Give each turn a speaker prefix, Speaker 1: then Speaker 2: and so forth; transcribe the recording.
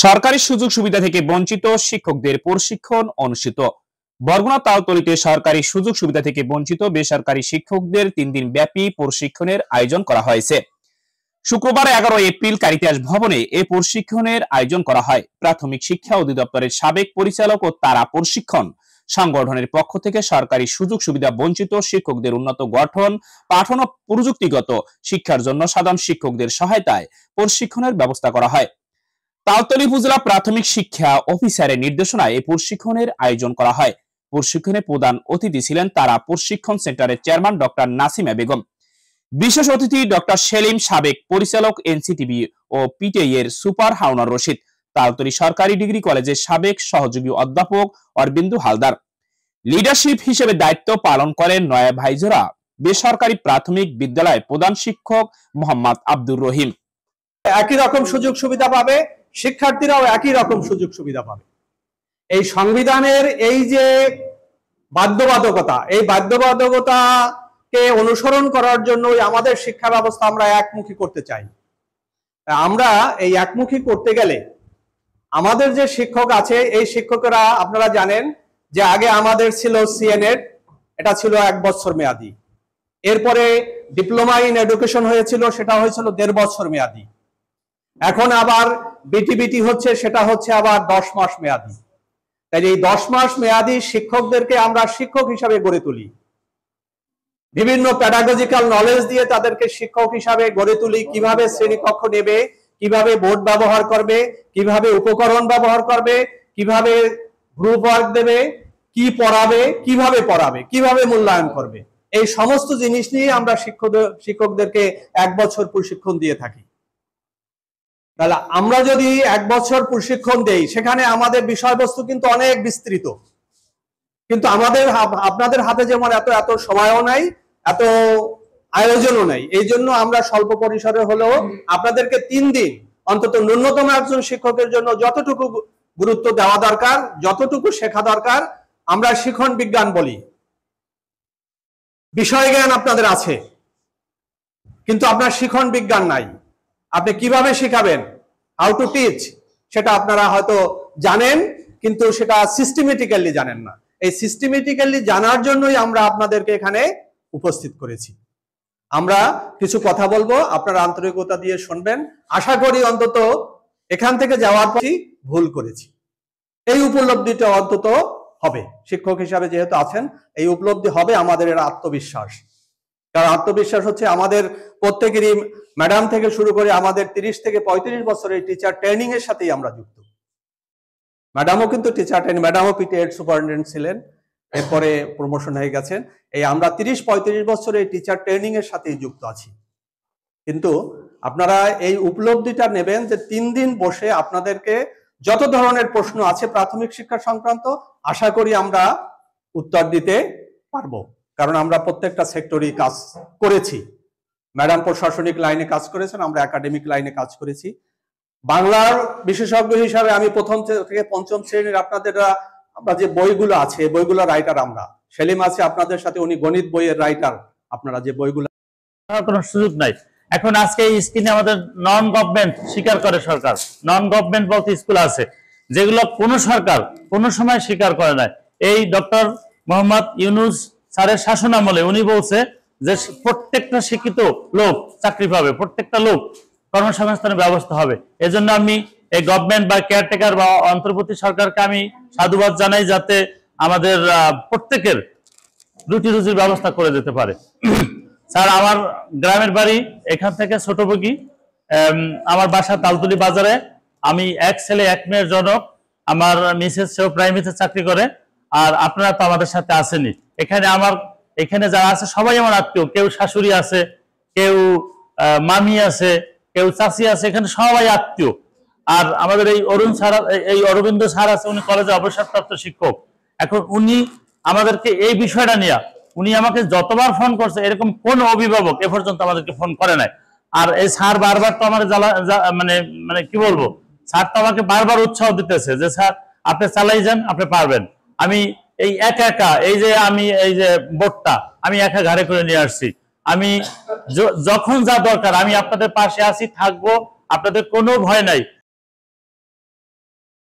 Speaker 1: সরকারি সুযোগ সুবিধা থেকে বঞ্চিত শিক্ষকদের প্রশিক্ষণ অনুষ্ঠিত। বরগুনা তালতলীতে সরকারি সুযোগ সুবিধা থেকে বঞ্চিত বেসরকারি শিক্ষকদের 3 দিন ব্যাপী প্রশিক্ষণের আয়োজন করা হয়েছে। শুক্রবার 11 এপ্রিল কারিতাস ভবনে এই প্রশিক্ষণের আয়োজন করা হয়। প্রাথমিক শিক্ষা অধিদপ্তরের সাবেক পরিচালক ও তারা প্রশিক্ষণ সংগঠনের পক্ষ থেকে সরকারি সুযোগ সুবিধা বঞ্চিত শিক্ষকদের উন্নত গঠন, পাঠন ও প্রযুক্তিগত শিক্ষার জন্য সাধারণ শিক্ষকদের সহায়তায় প্রশিক্ষণের ব্যবস্থা করা হয়। তালতলী উপজেলা প্রাথমিক শিক্ষা অফিসারের নির্দেশনায় এই প্রশিক্ষণের আয়োজন করা হয়। প্রশিক্ষণে প্রধান অতিথি ছিলেন তারা প্রশিক্ষণ সেন্টারের চেয়ারম্যান ডক্টর নাসিমা বেগম, বিশেষ অতিথি ডক্টর সেলিম, সাবেক পরিচালক এনসিটিভি ও পিটিআই এর সুপার হারুনুর রশিদ, তালতলী সরকারি ডিগ্রি কলেজের সাবেক সহযোগী অধ্যাপক অরবিন্দু হালদার। লিডারশিপ হিসেবে দায়িত্ব পালন করেন নয়া ভাইজোরা বেসরকারি প্রাথমিক বিদ্যালয়ের প্রধান শিক্ষক মোহাম্মদ আব্দুর রহিম।
Speaker 2: একই রকম সুযোগ সুবিধা পাবে, শিক্ষার্থীরাও একই রকম সুযোগ সুবিধা পাবে। এই সংবিধানের এই যে বাধ্যবাধকতা, এই বাধ্যবাধকতাকে অনুসরণ করার জন্যই আমাদের শিক্ষা ব্যবস্থা আমরা একমুখী করতে চাই। আমরা এই একমুখী করতে গেলে আমাদের যে শিক্ষক আছে, এই শিক্ষকেরা আপনারা জানেন যে আগে আমাদের ছিল সিএনএড, এটা ছিল 1 বছর মেয়াদি। এরপরে ডিপ্লোমা ইন এডুকেশন হয়েছিল, সেটা হয়েছিল 1.5 বছর মেয়াদি। এখন আবার বিটিবিটি হচ্ছে, সেটা হচ্ছে আবার 10 মাস মেয়াদি। তাই এই 10 মাস মেয়াদি শিক্ষকদেরকে আমরা শিক্ষক হিসাবে গড়ে তুলি, বিভিন্ন প্যাডাগজিক্যাল নলেজ দিয়ে তাদেরকে শিক্ষক হিসাবে গড়ে তুলি। কিভাবে শ্রেণীকক্ষ নেবে, কিভাবে বোর্ড ব্যবহার করবে, কিভাবে উপকরণ ব্যবহার করবে, কিভাবে গ্রুপ ওয়ার্ক দেবে, কি পড়াবে, কিভাবে মূল্যায়ন করবে, এই সমস্ত জিনিস নিয়ে আমরা শিক্ষকদেরকে 1 বছর প্রশিক্ষণ দিয়ে থাকি। তাহলে আমরা যদি 1 বছর প্রশিক্ষণ দেই, সেখানে আমাদের বিষয়বস্তু কিন্তু অনেক বিস্তৃত, কিন্তু আপনাদের হাতে যেমন এত সময়ও নাই, এত আয়োজনও নাই। এই জন্য আমরা স্বল্প পরিসরে হলেও আপনাদেরকে 3 দিন অন্তত ন্যূনতম একজন শিক্ষকের জন্য যতটুকু গুরুত্ব দেওয়া দরকার, যতটুকু শেখা দরকার, আমরা শিক্ষণ বিজ্ঞান বলি। বিষয় জ্ঞান আপনাদের আছে, কিন্তু আপনার শিক্ষণ বিজ্ঞান নাই। আপনি কিভাবে শেখাবেন, হাউ টু টিচ, সেটা আপনারা হয়তো জানেন, কিন্তু সেটা সিস্টেমেটিক্যালি জানেন না। এই সিস্টেমেটিক্যালি জানার জন্যই আমরা আপনাদেরকে এখানে উপস্থিত করেছি। আমরা কিছু কথা বলবো, আপনারা আন্তরিকতা দিয়ে শুনবেন। আশা করি অন্তত এখান থেকে যাওয়ার পরই ভুল করেছি, এই উপলব্ধিটা অন্তত হবে। শিক্ষক হিসাবে যেহেতু আছেন, এই উপলব্ধি হবে আমাদের এর আত্মবিশ্বাস। কারণ আত্মবিশ্বাস হচ্ছে আমাদের প্রত্যেকেরই, ম্যাডাম থেকে শুরু করে আমাদের 30 থেকে 35 বছরের টিচার ট্রেনিং এর সাথেই আমরা যুক্ত। ম্যাডামও কিন্তু টিচার ট্রেনিং, ম্যাডামও পিটিএড সুপারিনটেন্ডেন্ট ছিলেন, এরপরে প্রমোশন হয়ে গেছেন। এই আমরা 30-35 বছরের টিচার ট্রেনিং এর সাথেই যুক্ত আছি। কিন্তু আপনারা এই উপলব্ধিটা নেবেন যে 3 দিন বসে আপনাদেরকে যত ধরনের প্রশ্ন আছে প্রাথমিক শিক্ষা সংক্রান্ত, আশা করি আমরা উত্তর দিতে পারবো। কারণ আমরা প্রত্যেকটা সেক্টরই কাজ করেছি। ম্যাডাম প্রশাসনিক লাইনে কাজ করেছেন, আমরা একাডেমিক লাইনে কাজ করেছি। বাংলার বিশেষজ্ঞ হিসাবে আমি 1ম থেকে 5ম শ্রেণীর আমরা যে বইগুলো আছে, বইগুলো রাইটার আমরা। সেলিম আছে আপনাদের সাথে, উনি গণিত বইয়ের রাইটার। আপনারা যে বইগুলো,
Speaker 3: কোনো সুযোগ নাই। এখন আজকে এই স্ক্রিনে আমাদের নন গভর্নমেন্ট স্বীকার করে সরকার, নন গভর্নমেন্ট বলতে স্কুল আছে যেগুলো কোনো সরকার কোনো সময় স্বীকার করে না। এই ডক্টর মোহাম্মদ ইউনূস স্যারের শাসন আমলে উনি বলছে যে প্রত্যেকটা শিক্ষিত লোক চাকরি পাবে, প্রত্যেকটা লোক কর্মসংস্থানের ব্যবস্থা হবে। এজন্য আমি এই গভর্নমেন্ট বা কেয়ারটেকার বা অন্তর্বর্তী সরকারকে আমি সাধুবাদ জানাই, যাতে আমাদের প্রত্যেকের রুটি রুজির ব্যবস্থা করে দিতে পারে। স্যার, আমার গ্রামের বাড়ি এখান থেকে ছোটবগি, আমার বাসা তালতলী বাজারে। আমি 1 ছেলে 1 মেয়ের জনক। আমার মিসেস সেও প্রাইভেটে চাকরি করে। আর আপনারা তো আমাদের সাথে আসেনি। এখানে যারা আছে সবাই আমার আত্মীয়, কেউ শাশুড়ি আছে, কেউ মামি আছে, কেউ চাচি আছে, এখানে সবাই আত্মীয়। আর আমাদের এই অরবিন্দ স্যার আছে, উনি কলেজে অবসরপ্রাপ্ত শিক্ষক। এখন উনি আমাদেরকে এই বিষয়টা নিয়ে উনি আমাকে যতবার ফোন করছে, এরকম কোন অভিভাবক এ পর্যন্ত আমাদেরকে ফোন করে নাই। আর এই স্যার বারবার তো আমার মানে কি বলবো, স্যার তো আমাকে বারবার উৎসাহ দিতেছে যে স্যার আপনি চালাই যান, আপনি পারবেন। আমি এই একা এই যে বোর্ডটা আমি একা ঘাড়ে করে নিয়ে আসছি। আমি যখন যা দরকার আমি আপনাদের পাশে আছি, থাকবো। আপনাদের কোনো ভয় নাই।